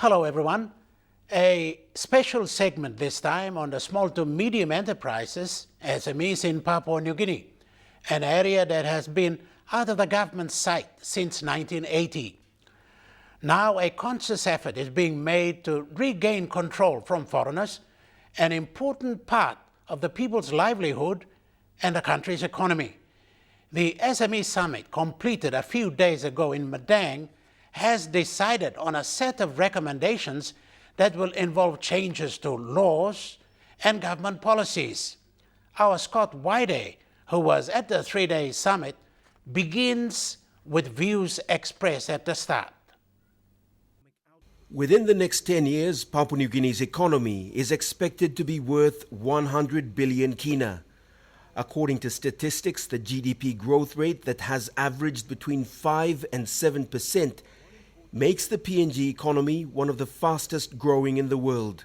Hello everyone. A special segment this time on the small to medium enterprises, SMEs in Papua New Guinea, an area that has been out of the government's sight since 1980. Now a conscious effort is being made to regain control from foreigners, an important part of the people's livelihood and the country's economy. The SME Summit, completed a few days ago in Madang, has decided on a set of recommendations that will involve changes to laws and government policies. Our Scott Whitey, who was at the three-day summit, begins with views expressed at the start. Within the next 10 years, Papua New Guinea's economy is expected to be worth 100 billion kina. According to statistics, the GDP growth rate that has averaged between 5 and 7% makes the PNG economy one of the fastest growing in the world.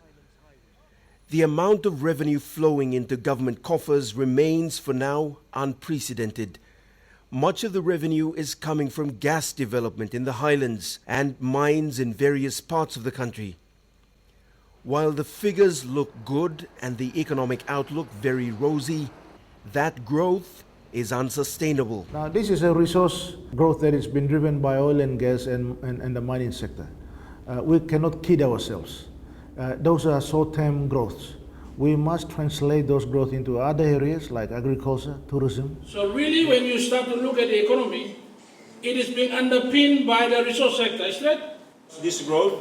The amount of revenue flowing into government coffers remains for now unprecedented. Much of the revenue is coming from gas development in the highlands and mines in various parts of the country. While the figures look good and the economic outlook very rosy, that growth is unsustainable. Now, this is a resource growth that has been driven by oil and gas and the mining sector. We cannot kid ourselves. Those are short-term growths. We must translate those growth into other areas like agriculture, tourism. So really, when you start to look at the economy, it is being underpinned by the resource sector, is that? This growth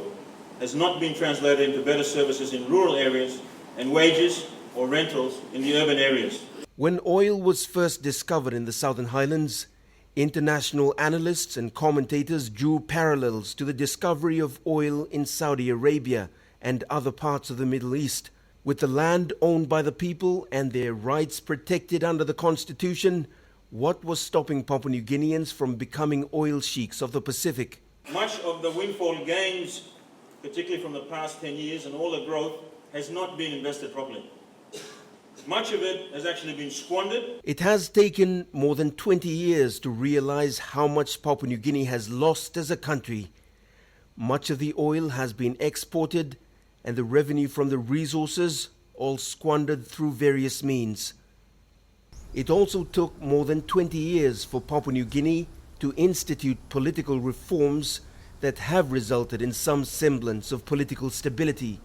has not been translated into better services in rural areas and wages or rentals in the urban areas. When oil was first discovered in the Southern Highlands, international analysts and commentators drew parallels to the discovery of oil in Saudi Arabia and other parts of the Middle East. With the land owned by the people and their rights protected under the Constitution, what was stopping Papua New Guineans from becoming oil sheiks of the Pacific? Much of the windfall gains, particularly from the past 10 years and all the growth, has not been invested properly. Much of it has actually been squandered. It has taken more than 20 years to realize how much Papua New Guinea has lost as a country. Much of the oil has been exported and the revenue from the resources all squandered through various means. It also took more than 20 years for Papua New Guinea to institute political reforms that have resulted in some semblance of political stability.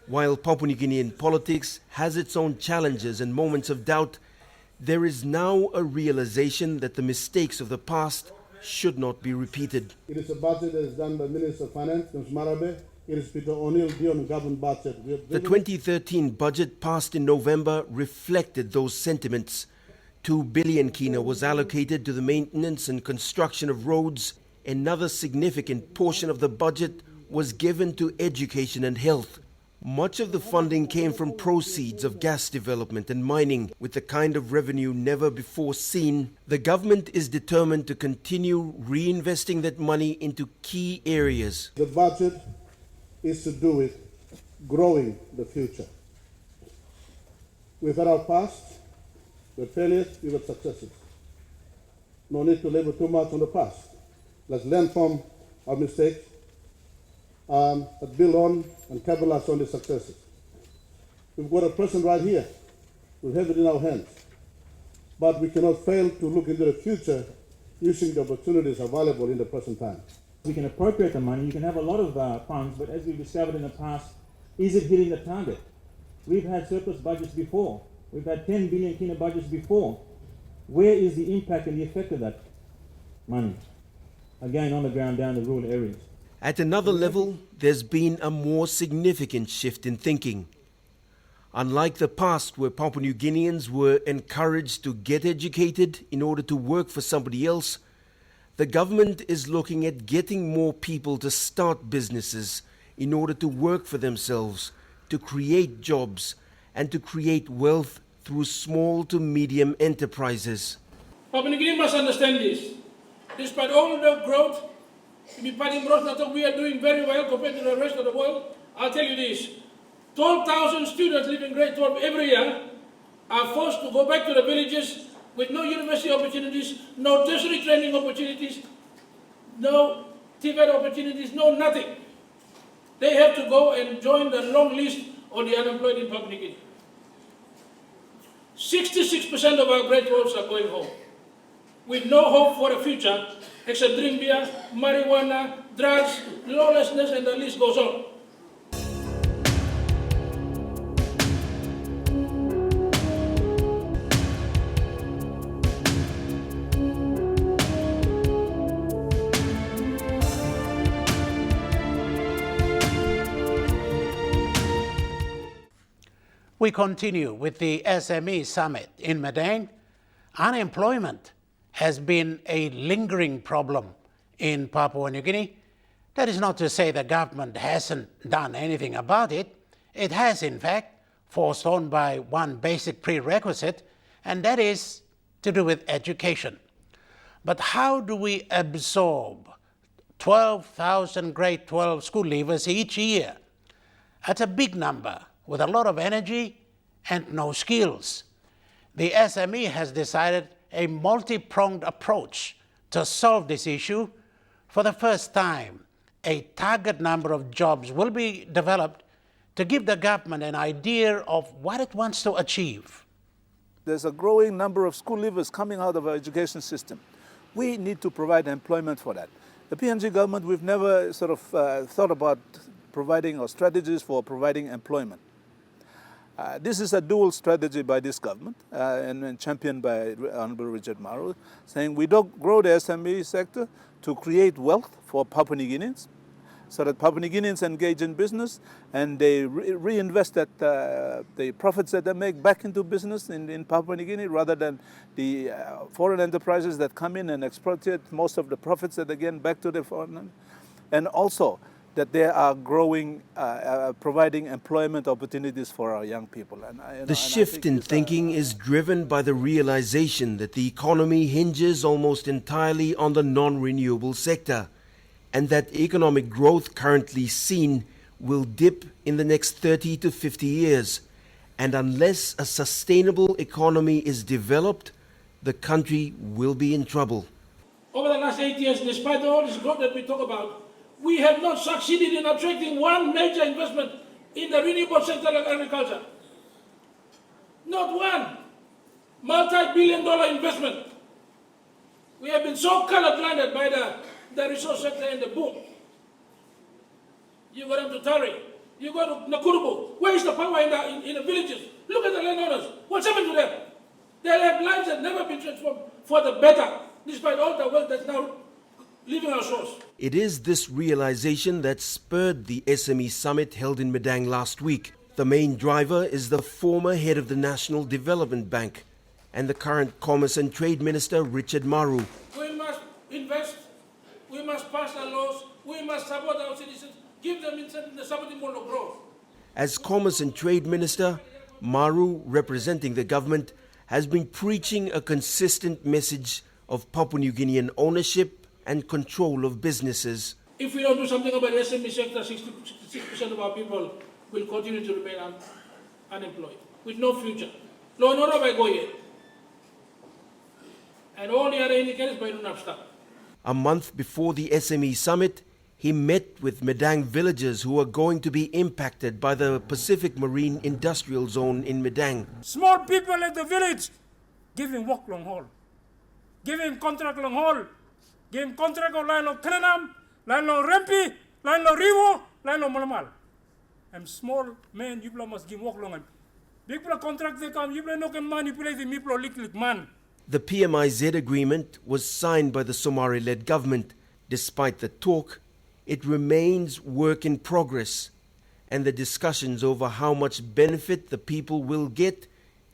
While Papua New Guinean politics has its own challenges and moments of doubt, there is now a realization that the mistakes of the past should not be repeated. It is a budget that is done by Minister of Finance, Ms. Marabe. It is Peter ONeill beyond government budget. The 2013 budget passed in November reflected those sentiments. 2 billion kina was allocated to the maintenance and construction of roads. Another significant portion of the budget was given to education and health. Much of the funding came from proceeds of gas development and mining. With the kind of revenue never before seen, the government is determined to continue reinvesting that money into key areas. The budget is to do with growing the future. We've had our past, we've had failures, we've had successes. No need to labor too much on the past. Let's learn from our mistakes, but build on and capitalize on the successes. We've got a present right here. We have it in our hands. But we cannot fail to look into the future using the opportunities available in the present time. We can appropriate the money, you can have a lot of funds, but as we've discovered in the past, is it hitting the target? We've had surplus budgets before. We've had 10 billion kina budgets before. Where is the impact and the effect of that money? Again, on the ground, down the rural areas. At another level, there's been a more significant shift in thinking. Unlike the past, where Papua New Guineans were encouraged to get educated in order to work for somebody else, the government is looking at getting more people to start businesses in order to work for themselves, to create jobs, and to create wealth through small to medium enterprises. Papua New Guinea must understand this. Despite all the growth, that we are doing very well compared to the rest of the world. I'll tell you this, 12,000 students living in grade 12 every year are forced to go back to the villages with no university opportunities, no tertiary training opportunities, no TVET opportunities, no nothing. they have to go and join the long list of the unemployed in Papua New Guinea. 66% of our graduates are going home with no hope for the future except drink beer, marijuana, drugs, lawlessness, and the list goes on. We continue with the SME Summit in Madang. Unemployment has been a lingering problem in Papua New Guinea. That is not to say the government hasn't done anything about it. It has, in fact, forced on by one basic prerequisite, and that is to do with education. But how do we absorb 12,000 grade 12 school leavers each year? That's a big number, with a lot of energy and no skills. The SME has decided a multi-pronged approach to solve this issue. For the first time, a target number of jobs will be developed to give the government an idea of what it wants to achieve. There's a growing number of school leavers coming out of our education system. We need to provide employment for that. The PNG government, we've never sort of thought about providing or strategies for providing employment. This is a dual strategy by this government and championed by Honorable Richard Maru, saying we don't grow the SME sector to create wealth for Papua New Guineans, so that Papua New Guineans engage in business and they reinvest the profits that they make back into business in Papua New Guinea, rather than the foreign enterprises that come in and exploited most of the profits that they gain back to the foreign. And also that they are growing, providing employment opportunities for our young people. The shift in thinking is driven by the realization that the economy hinges almost entirely on the non-renewable sector, and that economic growth currently seen will dip in the next 30 to 50 years. And unless a sustainable economy is developed, the country will be in trouble. Over the last 8 years, despite all this growth that we talk about, we have not succeeded in attracting one major investment in the renewable sector of agriculture. Not one multi-billion-dollar investment. We have been so color-blinded by the resource sector and the boom. You go down to Tari, you go to Nakurubu. Where is the power in the villages? Look at the landowners. What's happened to them? Their lives have never been transformed for the better, despite all the wealth that's now leaving our shores. It is this realization that spurred the SME Summit held in Madang last week. The main driver is the former head of the National Development Bank and the current Commerce and Trade Minister, Richard Maru. We must invest, we must pass the laws, we must support our citizens, give them incentive, supporting more growth. As Commerce and Trade Minister, Maru, representing the government, has been preaching a consistent message of Papua New Guinean ownership and control of businesses. If we don't do something about the SME sector, 66% of our people will continue to remain unemployed, with no future. Law and order by go yet. And all the other indicators by do not stop. A month before the SME Summit, he met with Madang villagers who are going to be impacted by the Pacific Marine Industrial Zone in Madang. Small people at the village, give him work long haul, give him contract long haul, give him contract of line of Kananam, line of Rempi, line of Rivo, line of Malamal. And small man, you must give work long. Big people contract they come, you no can manipulate the people lick man. The PMIZ agreement was signed by the Somali-led government. Despite the talk, it remains work in progress, and the discussions over how much benefit the people will get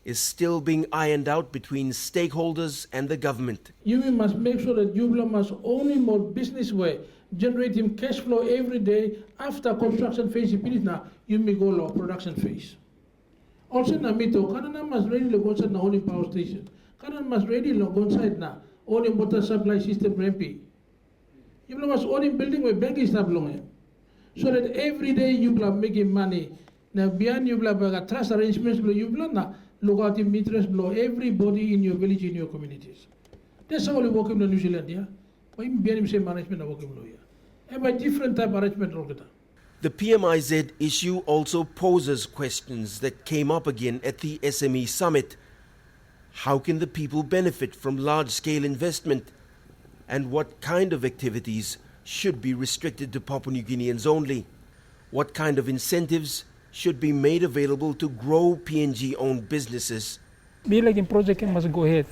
is still being ironed out between stakeholders and the government. You must make sure that Yubla must only more business way, generate him cash flow every day after construction phase. Now you may go to production phase. Also, Namito, Canada must ready to go inside the only power station. Canada must ready to go inside now. Only water supply system rampi. You must only building where banking staff long, so that every day you are making money. Now beyond you have trust arrangements, you now look out the meters below everybody in your village, in your communities. That's how we work in New Zealand, yeah. But even beyond same management of working here. And by different type of arrangement. The PMIZ issue also poses questions that came up again at the SME Summit. How can the people benefit from large-scale investment? And what kind of activities should be restricted to Papua New Guineans only? What kind of incentives should be made available to grow PNG-owned businesses? Bilang project must go ahead,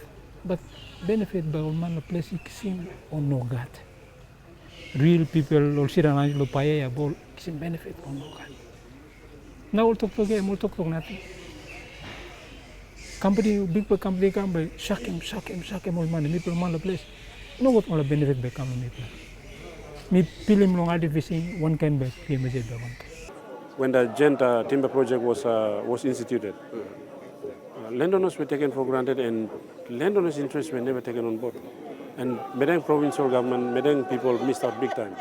but benefit by all man place kisim on no god. Real people or sirang lo paya bol kisim benefit on no god. Now we'll talk nothing. Company big company come by shock him all money people man place. No what all benefit by company people. Me film long artificial one can by PMZ by one. When the Genta timber project was instituted, landowners were taken for granted and landowners' interests were never taken on board. And Madang provincial government, Madang people missed out big time.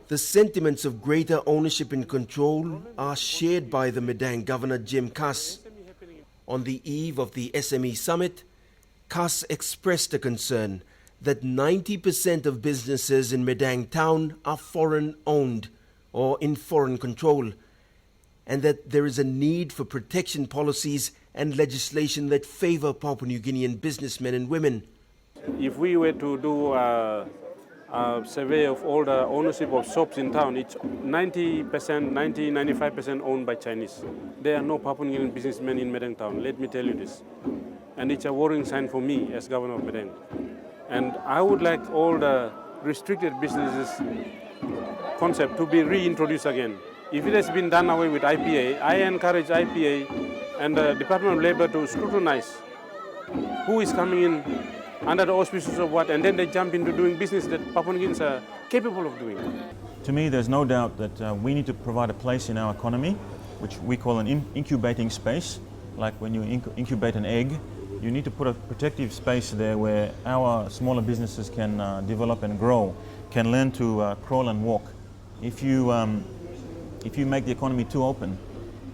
The sentiments of greater ownership and control are shared by the Madang Governor Jim Kass. On the eve of the SME Summit, Kass expressed a concern that 90% of businesses in Madang town are foreign-owned or in foreign control, and that there is a need for protection policies and legislation that favor Papua New Guinean businessmen and women. If we were to do a survey of all the ownership of shops in town, it's 95% owned by Chinese. There are no Papua New Guinean businessmen in Madang town, let me tell you this. And it's a worrying sign for me as governor of Madang. And I would like all the restricted businesses concept to be reintroduced again. If it has been done away with IPA, I encourage IPA and the Department of Labor to scrutinize who is coming in under the auspices of what, and then they jump into doing business that Papua New Guineans are capable of doing. To me, there's no doubt that we need to provide a place in our economy, which we call an incubating space. Like when you incubate an egg, you need to put a protective space there where our smaller businesses can develop and grow, can learn to crawl and walk. If you make the economy too open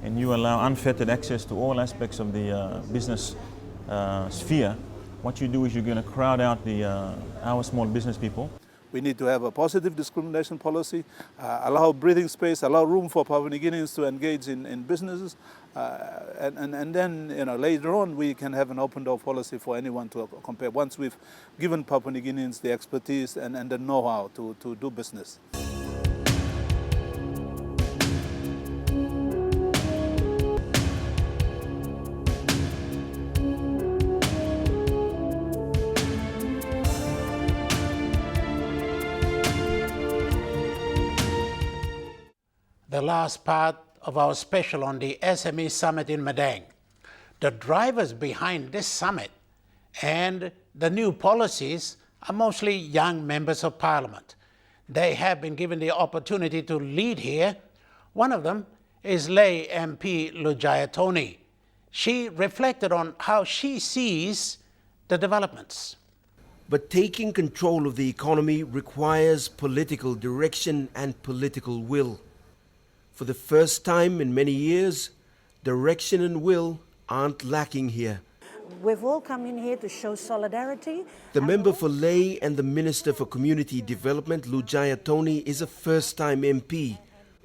and you allow unfettered access to all aspects of the business sphere, what you do is you're going to crowd out our small business people. We need to have a positive discrimination policy, allow breathing space, allow room for Papua New Guineans to engage in businesses, and then later on we can have an open door policy for anyone to compare once we've given Papua New Guineans the expertise and the know-how to do business. The last part of our special on the SME Summit in Madang. The drivers behind this summit and the new policies are mostly young members of parliament. They have been given the opportunity to lead here. One of them is lay MP Jia Tony. She reflected on how she sees the developments. But taking control of the economy requires political direction and political will. For the first time in many years, direction and will aren't lacking here. We've all come in here to show solidarity. The member for Lay and the Minister for Community Development, Jia Tony, is a first-time MP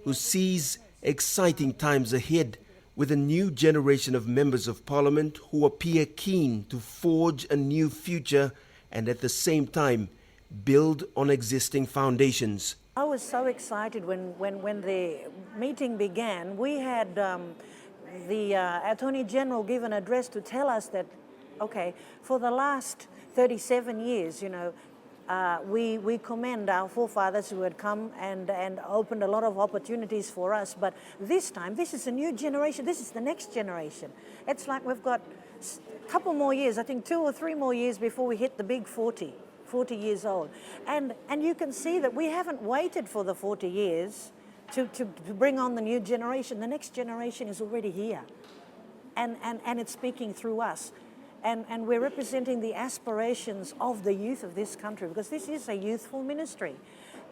who sees exciting times ahead with a new generation of members of parliament who appear keen to forge a new future and at the same time build on existing foundations. I was so excited when the meeting began. We had the Attorney General give an address to tell us that, okay, for the last 37 years, we commend our forefathers who had come and opened a lot of opportunities for us. But this time, this is a new generation. This is the next generation. It's like we've got a couple more years, I think 2 or 3 more years before we hit the big 40 years old. And you can see that we haven't waited for the 40 years to bring on the new generation. The next generation is already here. And it's speaking through us. And we're representing the aspirations of the youth of this country, because this is a youthful ministry.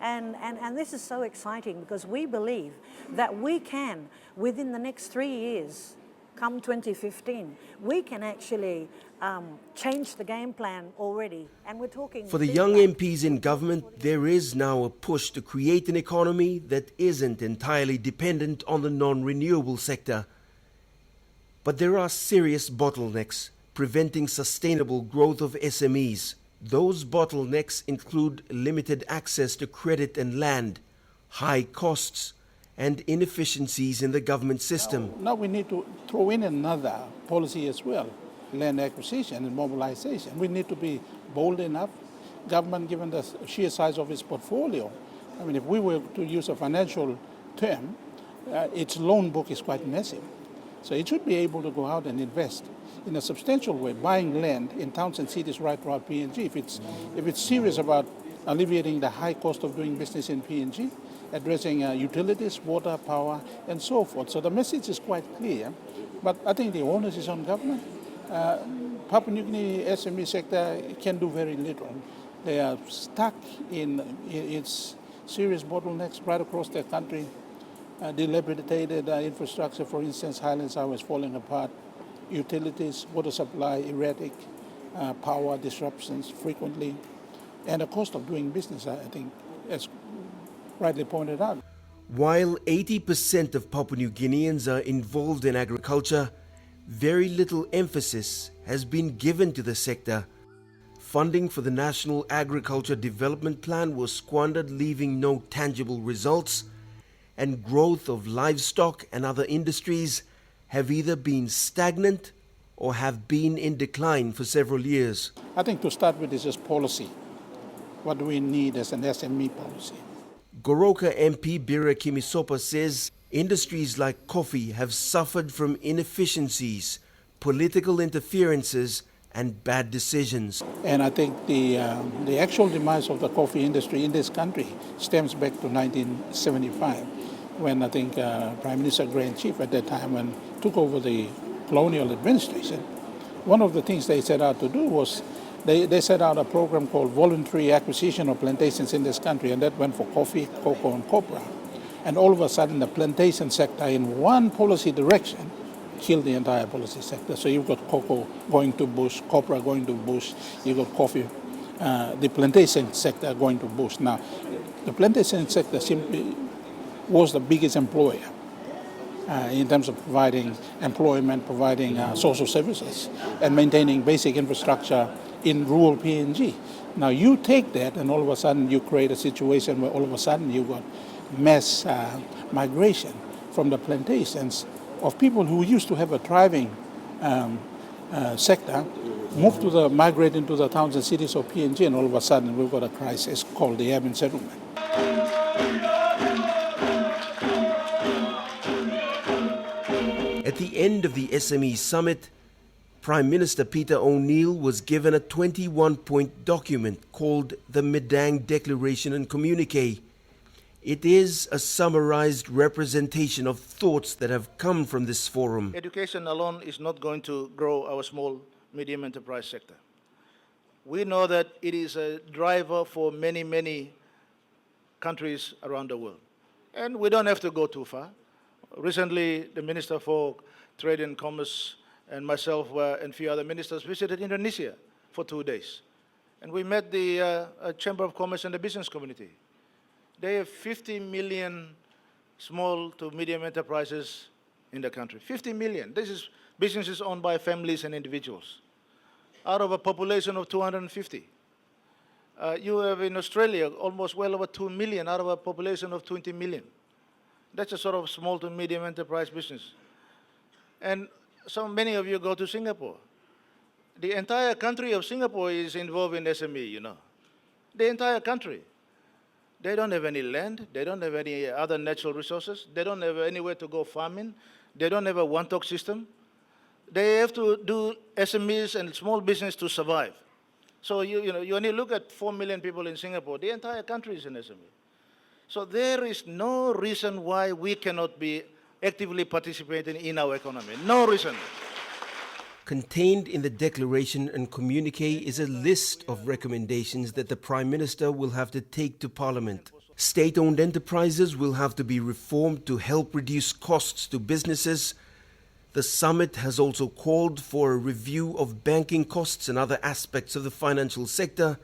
And this is so exciting because we believe that we can, within the next 3 years, come 2015, we can actually change the game plan already. And we're talking... For the young MPs in government, there is now a push to create an economy that isn't entirely dependent on the non-renewable sector. But there are serious bottlenecks preventing sustainable growth of SMEs. Those bottlenecks include limited access to credit and land, high costs, and inefficiencies in the government system. Now we need to throw in another policy as well, land acquisition and mobilization. We need to be bold enough. Government, given the sheer size of its portfolio, I mean, if we were to use a financial term, its loan book is quite massive. So it should be able to go out and invest in a substantial way, buying land in towns and cities right throughout PNG. If it's serious about alleviating the high cost of doing business in PNG, addressing utilities, water, power, and so forth. So the message is quite clear, but I think the onus is on government. Papua New Guinea SME sector can do very little. They are stuck in its serious bottlenecks right across the country. Dilapidated infrastructure, for instance, Highlands Highway is falling apart. Utilities, water supply, erratic, power disruptions frequently, and the cost of doing business, I think, as rightly pointed out. While 80% of Papua New Guineans are involved in agriculture, very little emphasis has been given to the sector. Funding for the National Agriculture Development Plan was squandered, leaving no tangible results, and growth of livestock and other industries have either been stagnant or have been in decline for several years. I think to start with is just policy. What do we need as an SME policy? Goroka MP Bira Kimisopa says industries like coffee have suffered from inefficiencies, political interferences and bad decisions. And I think the actual demise of the coffee industry in this country stems back to 1975, when I think Prime Minister Grand Chief at that time, when took over the colonial administration, one of the things they set out to do was they set out a program called voluntary acquisition of plantations in this country, and that went for coffee, cocoa, and copra. And all of a sudden, the plantation sector in one policy direction killed the entire policy sector. So you've got cocoa going to bush, copra going to bush, you've got coffee, the plantation sector going to bush. Now, the plantation sector simply was the biggest employer in terms of providing employment, providing social services, and maintaining basic infrastructure in rural PNG. Now you take that and all of a sudden you create a situation where all of a sudden you've got mass migration from the plantations of people who used to have a thriving sector, migrate into the towns and cities of PNG, and all of a sudden we've got a crisis called the urban settlement. At the end of the SME Summit, Prime Minister Peter ONeill was given a 21-point document called the Madang Declaration and Communique. It is a summarized representation of thoughts that have come from this forum. Education alone is not going to grow our small, medium enterprise sector. We know that it is a driver for many, many countries around the world. And we don't have to go too far. Recently, the Minister for Trade and Commerce and myself and a few other ministers visited Indonesia for 2 days. And we met the Chamber of Commerce and the business community. They have 50 million small to medium enterprises in the country. 50 million. This is businesses owned by families and individuals, out of a population of 250. You have in Australia almost well over 2 million out of a population of 20 million. That's a sort of small to medium enterprise business. And so many of you go to Singapore. The entire country of Singapore is involved in SME, you know. The entire country. They don't have any land. They don't have any other natural resources. They don't have anywhere to go farming. They don't have a one-talk system. They have to do SMEs and small business to survive. So you only look at 4 million people in Singapore. The entire country is an SME. So there is no reason why we cannot be actively participating in our economy. No reason. Contained in the declaration and communique is a list of recommendations that the Prime Minister will have to take to Parliament. State-owned enterprises will have to be reformed to help reduce costs to businesses. The summit has also called for a review of banking costs and other aspects of the financial sector.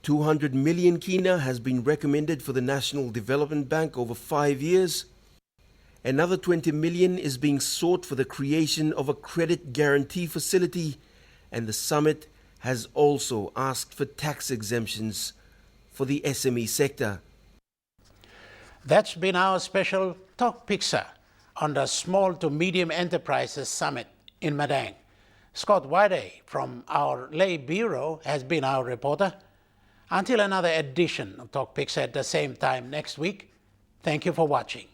200 million kina has been recommended for the National Development Bank over 5 years. Another 20 million is being sought for the creation of a credit guarantee facility, and the summit has also asked for tax exemptions for the SME sector. That's been our special Tok Piksa on the Small to Medium Enterprises Summit in Madang. Scott Whitey from our Lay Bureau has been our reporter. Until another edition of Tok Piksa at the same time next week, thank you for watching.